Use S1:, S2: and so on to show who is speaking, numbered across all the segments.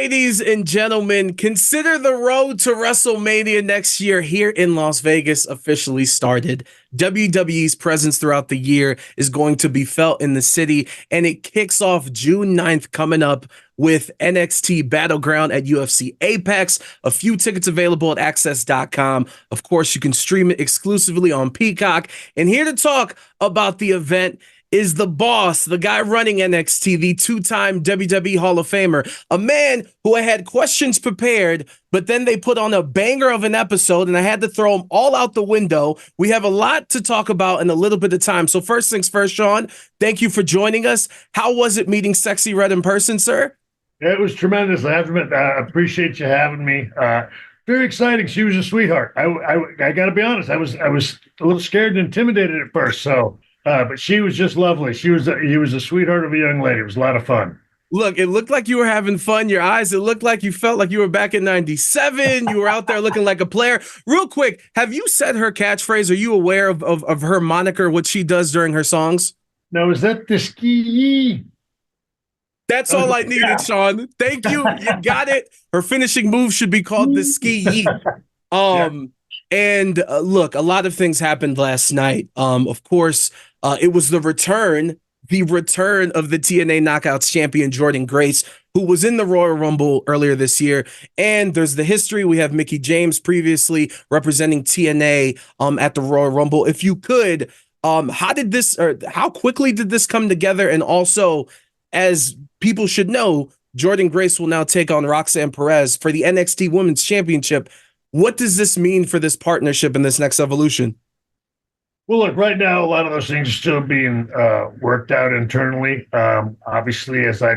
S1: ladies and gentlemen, consider the road to WrestleMania next year here in Las Vegas officially started. WWE's presence throughout the year is going to be felt in the city, and it kicks off June 9th coming up with NXT BattleGround at UFC Apex. A few tickets available at access.com. Of course, you can stream it exclusively on Peacock. And here to talk about the event is the boss, the guy running NXT, the two-time WWE Hall of Famer, a man who I had questions prepared, but then they put on a banger of an episode and I had to throw them all out the window. We have a lot to talk about in a little bit of time. So first things first, Shawn, thank you for joining us. How was it meeting Sexy Red in person, sir?
S2: It was tremendous. I have to admit, I appreciate you having me. Very exciting. She was a sweetheart. I got to be honest. I was a little scared and intimidated at first. But she was just lovely. He was a sweetheart of a young lady. It was a lot of fun.
S1: Look, it looked like you were having fun. Your eyes, it looked like you felt like you were back in 97. You were out there looking like a player. Real quick, have you said her catchphrase? Are you aware of her moniker, what she does during her songs?
S2: Now, is that the SkeeYee's?
S1: That's all I needed, Shawn. Thank you. You got it. Her finishing move should be called the SkeeYee. And look, a lot of things happened last night. Of course, it was the return of the TNA Knockouts champion, Jordynne Grace, who was in the Royal Rumble earlier this year. And there's the history. We have Mickie James previously representing TNA at the Royal Rumble. If you could, how quickly did this come together? And also, as people should know, Jordynne Grace will now take on Roxanne Perez for the NXT Women's Championship. What does this mean for this partnership and this next evolution?
S2: Well, look, right now, a lot of those things are still being worked out internally. Obviously, as I,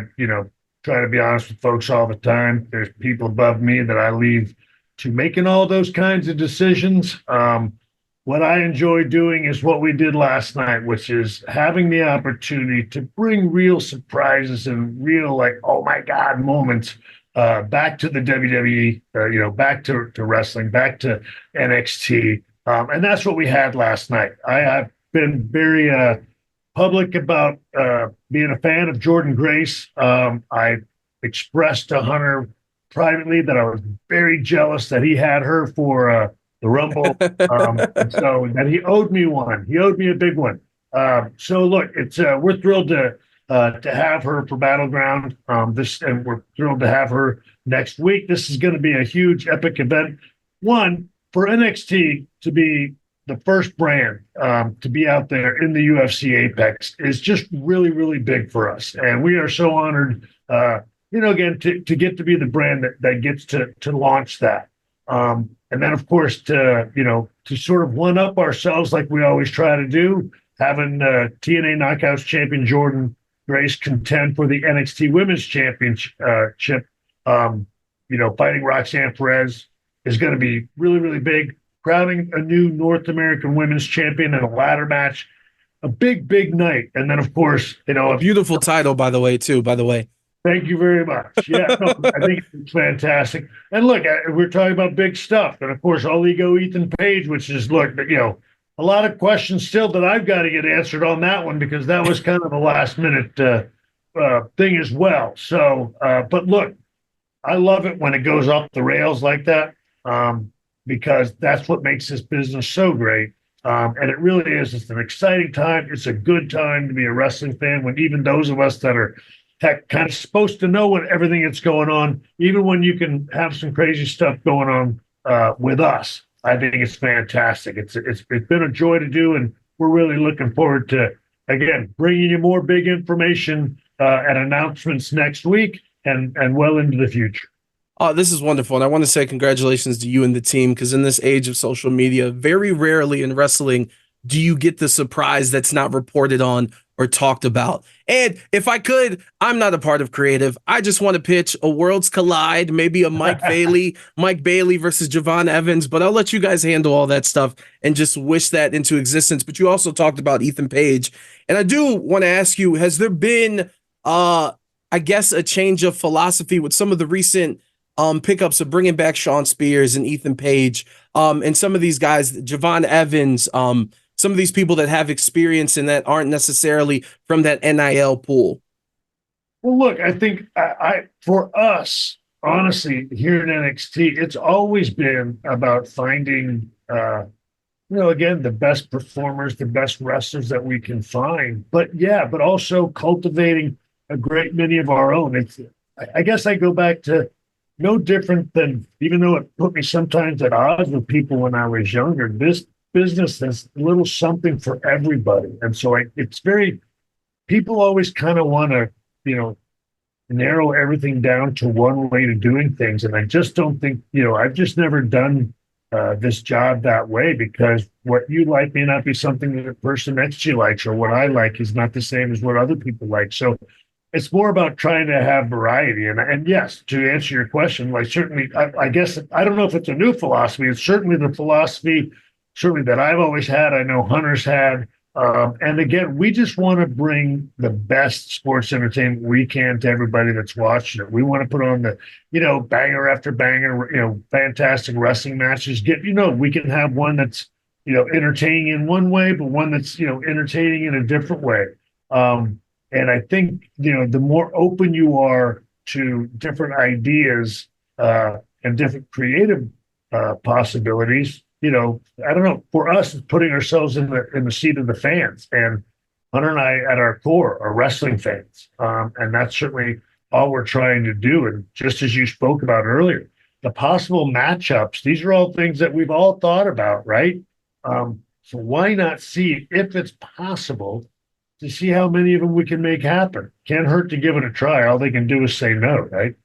S2: try to be honest with folks all the time, there's people above me that I leave to making all those kinds of decisions. What I enjoy doing is what we did last night, which is having the opportunity to bring real surprises and real, oh my God, moments back to the WWE, back to wrestling, back to NXT. And that's what we had last night. I have been very public about being a fan of Jordynne Grace. I expressed to Hunter privately that I was very jealous that he had her for the Rumble. So that he owed me one. He owed me a big one. So look, it's we're thrilled to have her for Battleground. And we're thrilled to have her next week. This is going to be a huge, epic event. One, for NXT to be the first brand to be out there in the UFC Apex is just really, really big for us. And we are so honored, again, to get to be the brand that gets to launch that. And then, of course, to sort of one up ourselves like we always try to do, having TNA Knockouts champion Jordynne Grace contend for the NXT Women's Championship, fighting Roxanne Perez is going to be really, really big. Crowning a new North American Women's Champion in a ladder match, a big, big night. And then, of course,
S1: a beautiful title, by the way.
S2: Thank you very much. Yeah, no, I think it's fantastic. And look, we're talking about big stuff. And of course, All Ego Ethan Page, which is, a lot of questions still that I've got to get answered on that one because that was kind of a last minute thing as well. So, but look, I love it when it goes off the rails like that because that's what makes this business so great. And it really is. It's an exciting time. It's a good time to be a wrestling fan when even those of us that are kind of supposed to know what everything that's going on, even when you can have some crazy stuff going on with us. I think it's fantastic. It's been a joy to do, and we're really looking forward to, again, bringing you more big information and announcements next week and well into the future.
S1: Oh, this is wonderful. And I want to say congratulations to you and the team, because in this age of social media, very rarely in wrestling do you get the surprise that's not reported on or talked about. And if I could, I'm not a part of creative. I just want to pitch a Worlds Collide, maybe a Mike Bailey versus Javon Evans, but I'll let you guys handle all that stuff and just wish that into existence. But you also talked about Ethan Page. And I do want to ask you, has there been, a change of philosophy with some of the recent pickups of bringing back Shawn Spears and Ethan Page and some of these guys, Javon Evans, some of these people that have experience and that aren't necessarily from that NIL pool?
S2: Well, look, I think for us, honestly, here in NXT, it's always been about finding, again, the best performers, the best wrestlers that we can find. But yeah, but also cultivating a great many of our own. I guess I go back to no different than, even though it put me sometimes at odds with people when I was younger, this business has a little something for everybody. And so it's very, people always kind of want to, you know, narrow everything down to one way to doing things. And I just don't think, I've just never done this job that way, because what you like may not be something that the person next to you likes, or what I like is not the same as what other people like. So it's more about trying to have variety. And yes, to answer your question, like certainly, I guess, I don't know if it's a new philosophy. It's certainly the philosophy, certainly that I've always had. I know Hunter's had. And again, we just want to bring the best sports entertainment we can to everybody that's watching it. We want to put on the, banger after banger, fantastic wrestling matches. We can have one that's, entertaining in one way, but one that's, entertaining in a different way. And I think, the more open you are to different ideas and different creative possibilities, I don't know. For us, it's putting ourselves in the seat of the fans. And Hunter and I, at our core, are wrestling fans, and that's certainly all we're trying to do. And just as you spoke about earlier, the possible matchups; these are all things that we've all thought about, right? So why not see if it's possible to see how many of them we can make happen? Can't hurt to give it a try. All they can do is say no, right?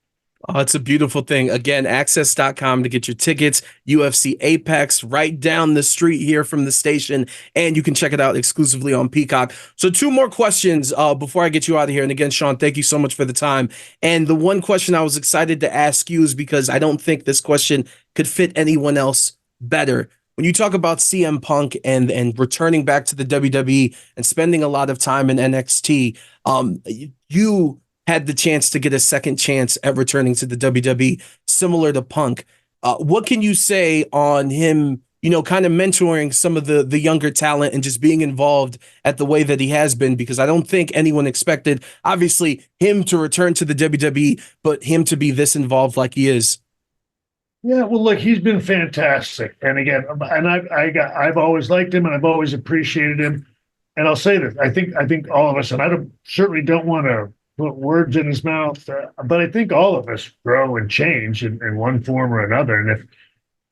S1: Oh, it's a beautiful thing. Again, access.com to get your tickets. UFC Apex right down the street here from the station, and you can check it out exclusively on Peacock. So two more questions before I get you out of here. And again, Shawn, thank you so much for the time. And the one question I was excited to ask you is because I don't think this question could fit anyone else better. When you talk about CM Punk and returning back to the WWE and spending a lot of time in NXT, you had the chance to get a second chance at returning to the WWE, similar to Punk. What can you say on him, kind of mentoring some of the younger talent and just being involved at the way that he has been? Because I don't think anyone expected, obviously, him to return to the WWE, but him to be this involved like he is.
S2: Yeah, well, look, he's been fantastic. And again, and I've always liked him, and I've always appreciated him. And I'll say this: I think all of us, and certainly don't want to put words in his mouth, but I think all of us grow and change in one form or another. And if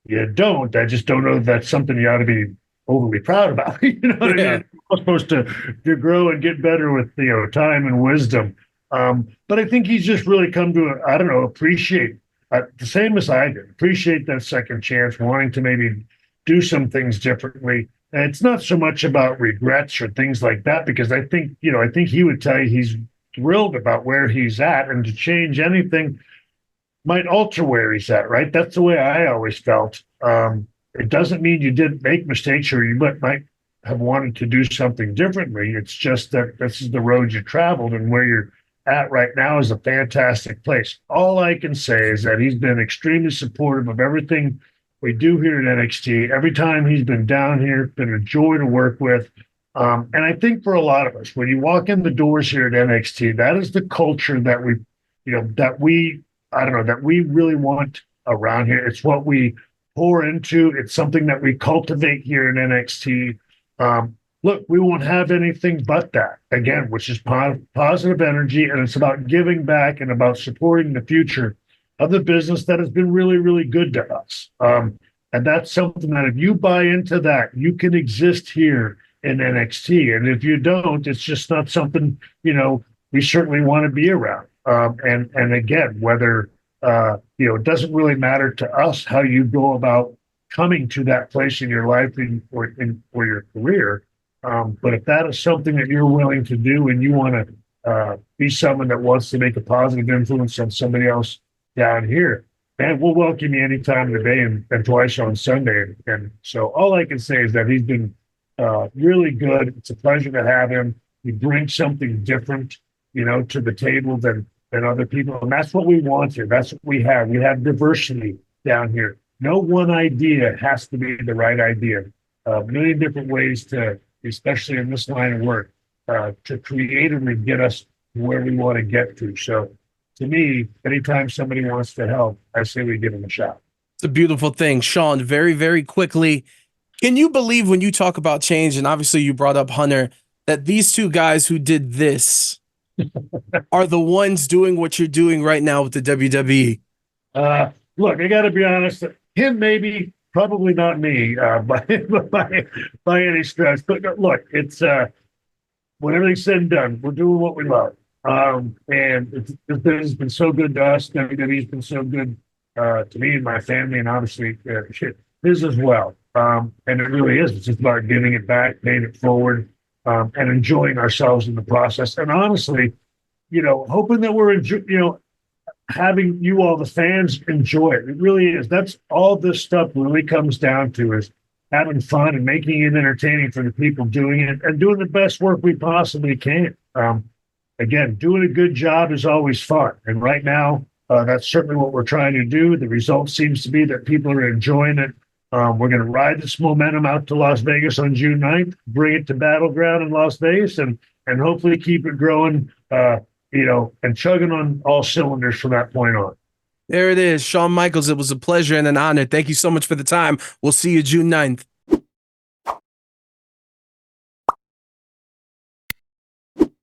S2: you don't, I just don't know if that's something you ought to be overly proud about. You know what I mean? You're supposed to grow and get better with time and wisdom. But I think he's just really come to I don't know, appreciate the same as I did, appreciate that second chance, wanting to maybe do some things differently. And it's not so much about regrets or things like that, because I think he would tell you he's thrilled about where he's at, and to change anything might alter where he's at, right? That's the way I always felt. It doesn't mean you didn't make mistakes or you might have wanted to do something differently. It's just that this is the road you traveled, and where you're at right now is a fantastic place. All I can say is that he's been extremely supportive of everything we do here at NXT. Every time he's been down here, it's been a joy to work with. And I think for a lot of us, when you walk in the doors here at NXT, that is the culture that we really want around here. It's what we pour into. It's something that we cultivate here in NXT. Look, we won't have anything but that, again, which is positive energy, and it's about giving back and about supporting the future of the business that has been really, really good to us. And that's something that if you buy into that, you can exist here in NXT. And if you don't, it's just not something, we certainly want to be around. And again, whether, it doesn't really matter to us how you go about coming to that place in your life or your career. But if that is something that you're willing to do, and you want to be someone that wants to make a positive influence on somebody else down here, man, we'll welcome you anytime of the day and twice on Sunday. And so all I can say is that he's been really good. It's a pleasure to have him. He brings something different, to the table than other people. And that's what we want here. That's what we have. We have diversity down here. No one idea has to be the right idea. A million different ways to, especially in this line of work, to creatively get us where we want to get to. So to me, anytime somebody wants to help, I say we give them a shot.
S1: It's a beautiful thing. Shawn, very, very quickly, can you believe when you talk about change, and obviously you brought up Hunter, that these two guys who did this are the ones doing what you're doing right now with the WWE?
S2: Look, I got to be honest. Him, maybe, probably not me, by any stretch. But look, it's when everything's said and done, we're doing what we love. And it's been so good to us. WWE's been so good to me and my family, and obviously his as well. And it really is. It's just about giving it back, paying it forward, and enjoying ourselves in the process. And honestly, hoping that we're, having you all, the fans, enjoy it. It really is. That's all this stuff really comes down to, is having fun and making it entertaining for the people doing it and doing the best work we possibly can. Again, doing a good job is always fun. And right now, that's certainly what we're trying to do. The result seems to be that people are enjoying it. We're going to ride this momentum out to Las Vegas on June 9th, bring it to Battleground in Las Vegas, and hopefully keep it growing, and chugging on all cylinders from that point on.
S1: There it is. Shawn Michaels, it was a pleasure and an honor. Thank you so much for the time. We'll see you June 9th.